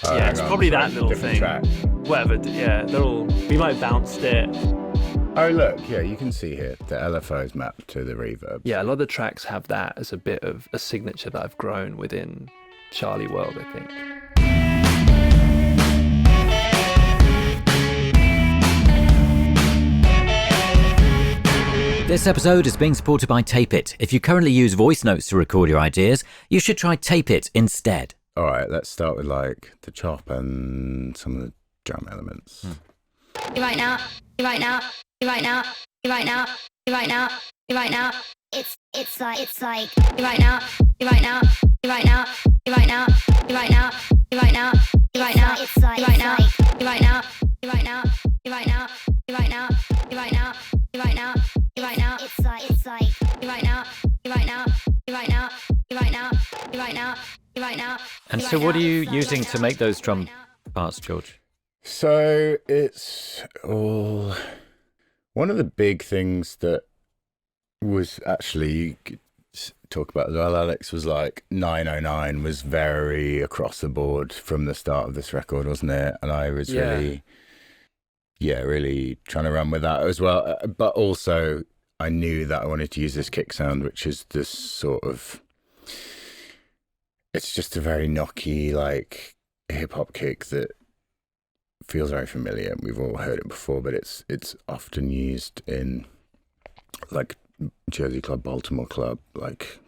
Yeah, it's probably that little different thing. Track. Whatever, yeah, they're all. We might have bounced it. Oh, look, yeah, you can see here the LFO is mapped to the reverb. Yeah, a lot of the tracks have that as a bit of a signature that I've grown within Charli World, I think. This episode is being supported by Tape It. If you currently use voice notes to record your ideas, you should try Tape It instead. All right, let's start with like the chop and some of the drum elements. Right now. It's like right now. And so what are you using to make those drum parts, George? So it's all one of the big things that was actually you could talk about as well, Alex, was like 909 was very across the board from the start of this record, wasn't it? And I was really trying to run with that as well. But also I knew that I wanted to use this kick sound, which is this sort of, it's just a very knocky, like hip hop kick that feels very familiar. We've all heard it before, but it's often used in like Jersey Club, Baltimore Club, like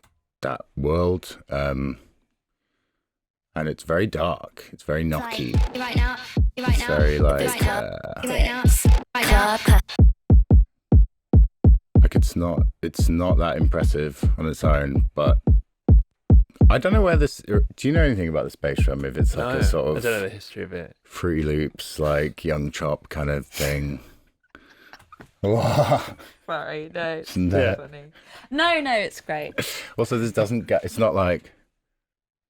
that world. And it's very dark. It's very knocky. It's very like it's not that impressive on its own, but I don't know where this. Do you know anything about the bass drum? If it's like a sort of, I don't know the history of it. Fruity Loops, like Young Chop kind of thing. Sorry, no, it's funny. No, it's great. Also, this doesn't get. It's not like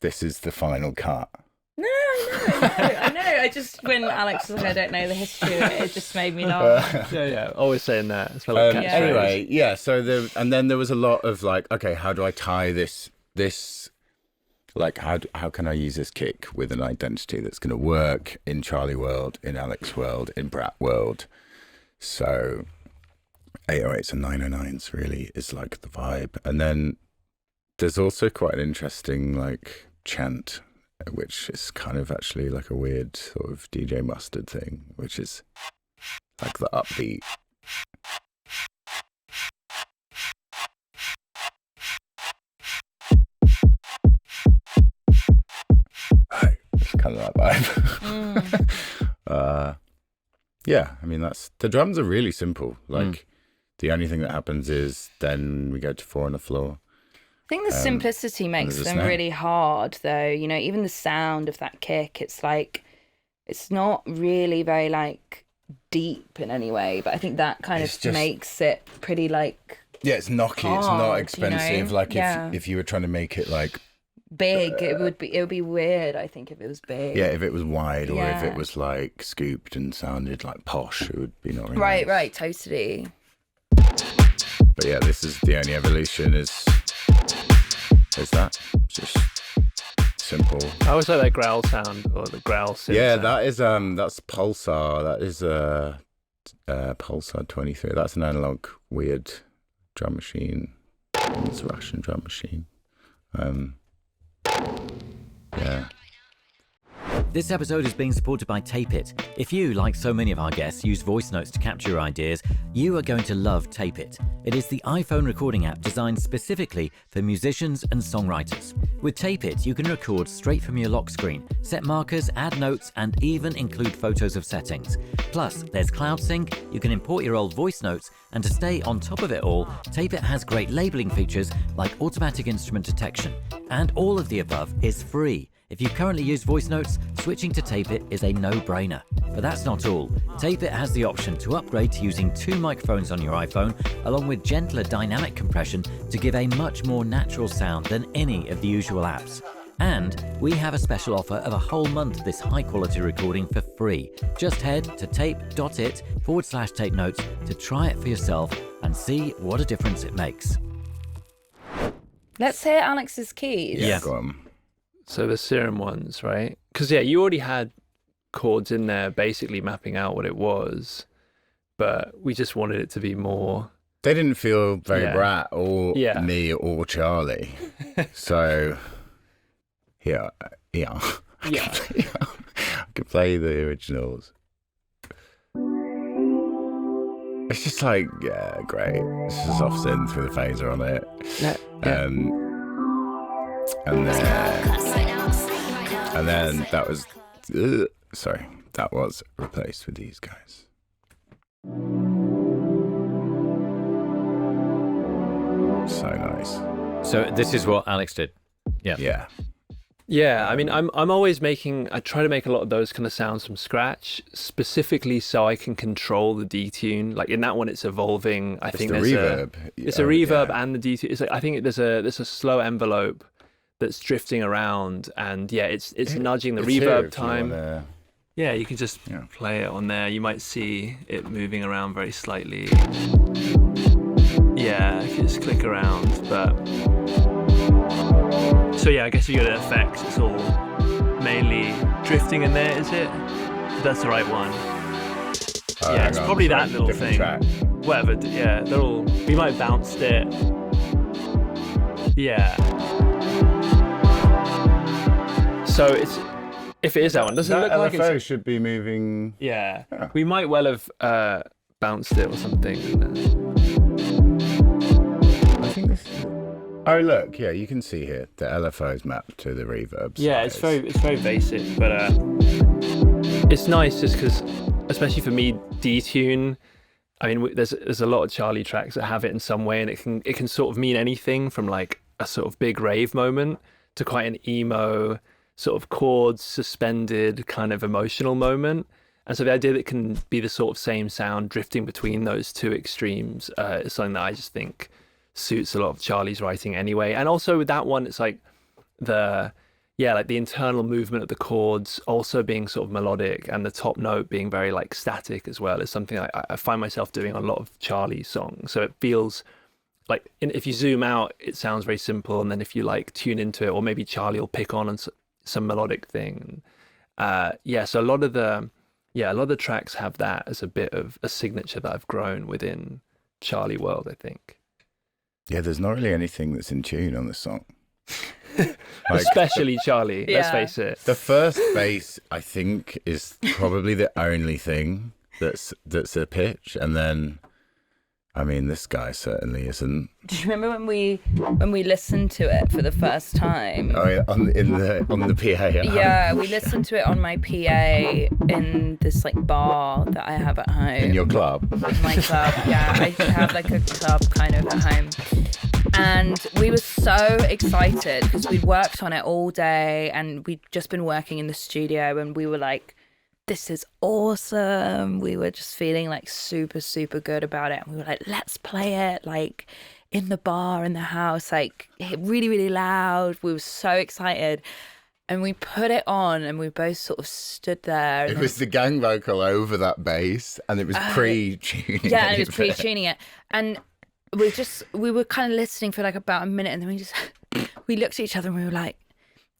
this is the final cut. No, I know. I just, when Alex was like, I don't know the history of it, it just made me laugh. Yeah, always saying that. It's like catchphrase. Anyway, yeah. So then there was a lot of like, okay, how do I tie this? Like, how can I use this kick with an identity that's going to work in Charli World, in Alex World, in BRAT World? So 808s and 909s really is like the vibe. And then there's also quite an interesting like chant, which is kind of actually like a weird sort of DJ Mustard thing, which is like the upbeat. It's kind of that vibe. Yeah, I mean, the drums are really simple. Like the only thing that happens is then we go to 4 on the floor. I think the simplicity makes them snare. really hard, though. You know, even the sound of that kick, it's like, it's not really very like deep in any way, but I think that kind It's of just- makes it pretty like Yeah, it's knocky. It's not hard, expensive. you know? Like Yeah. if you were trying to make it like, big. It would be weird, I think, if it was big. yeah, if it was wide or if Yeah. it was like scooped and sounded like posh, it would be not really nice. Right, totally. But yeah, this is the only evolution is that. Just simple. I always like that growl sound or the growl synth Yeah, sound. that is that's Pulsar. That is Pulsar 23. That's an analog weird drum machine. It's a Russian drum machine. Yeah. This episode is being supported by Tape It. If you, like so many of our guests, use voice notes to capture your ideas, you are going to love Tape It. It is the iPhone recording app designed specifically for musicians and songwriters. With Tape It, you can record straight from your lock screen, set markers, add notes, and even include photos of settings. Plus, there's cloud sync, you can import your old voice notes, and to stay on top of it all, Tape It has great labeling features like automatic instrument detection. And all of the above is free. If you currently use voice notes, switching to Tape It is a no-brainer. But that's not all. Tape It has the option to upgrade to using 2 microphones on your iPhone, along with gentler dynamic compression to give a much more natural sound than any of the usual apps. And we have a special offer of a whole month of this high-quality recording for free. Just head to tape.it/tape notes to try it for yourself and see what a difference it makes. Let's hear Alex's keys. Yeah. Go on. So the Serum ones, right? because you already had chords in there basically mapping out what it was, but we just wanted it to be more. They didn't feel very Brat or me or Charlie. So, I could play the originals. It's just like, great. It's just soft synth with a phaser on it. And then that was, that was replaced with these guys. So nice. So this is what Alex did. Yeah. Yeah, I mean, I try to make a lot of those kind of sounds from scratch, specifically so I can control the detune. Like in that one, it's evolving. I think there's reverb. It's a reverb and the detune. It's like, I think there's a slow envelope that's drifting around, and it's nudging the reverb time. Yeah, you can just play it on there. You might see it moving around very slightly. Yeah, if you just click around, but. So I guess you go to effects, it's all mainly drifting in there, is it? That's the right one. It's probably that little thing. Track. Whatever, they're all, we might have bounced it. Yeah. So if it is that one, doesn't it look like LFO should be moving. Yeah. We might well have bounced it or something. I think this is. Oh look, you can see here the LFO is mapped to the reverb. Yeah, it's very basic, but it's nice just because, especially for me, detune. I mean, there's a lot of Charlie tracks that have it in some way, and it can sort of mean anything from like a sort of big rave moment to quite an emo sort of chords suspended kind of emotional moment. And so the idea that it can be the sort of same sound drifting between those two extremes is something that I just think suits a lot of Charlie's writing anyway. And also with that one, it's like the internal movement of the chords also being sort of melodic, and the top note being very like static as well, is something I find myself doing on a lot of Charlie's songs. So it feels like if you zoom out, it sounds very simple, and then if you like tune into it, or maybe Charlie will pick on some melodic thing. So a lot of the tracks have that as a bit of a signature that I've grown within Charlie world, I think. Yeah, there's not really anything that's in tune on this song. Especially Charlie, let's face it. The first bass, I think, is probably the only thing that's a pitch, and then, I mean, this guy certainly isn't. Do you remember when we listened to it for the first time? Oh yeah, on the PA. Yeah, we listened to it on my PA in this like bar that I have at home. In your club? In my club, yeah. I have like a club kind of at home. And we were so excited because we'd worked on it all day, and we'd just been working in the studio, and we were like, this is awesome. We were just feeling like super, super good about it. And we were like, let's play it like in the bar, in the house, like really, really loud. We were so excited. And we put it on, and we both sort of stood there. It was the gang vocal over that bass, and it was pre-tuning. Yeah, and it was pre-tuning it. And we were kind of listening for like about a minute, and then we looked at each other and we were like,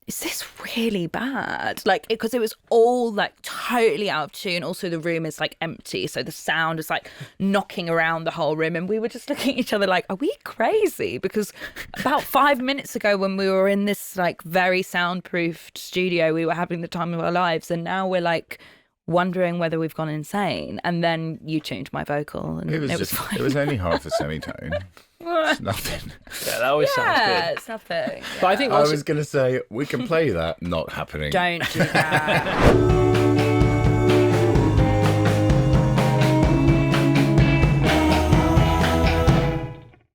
is this really bad? Like, because it was all like totally out of tune. Also, the room is like empty, so the sound is like knocking around the whole room. And we were just looking at each other like, are we crazy? Because about 5 minutes ago, when we were in this like very soundproofed studio, we were having the time of our lives, and now we're like wondering whether we've gone insane. And then you tuned my vocal, and it was fine. It was only half a semitone. It's nothing. Yeah, that always sounds good. Yeah, it's nothing. But I think I was going to say, we can play that, not happening. Don't do that.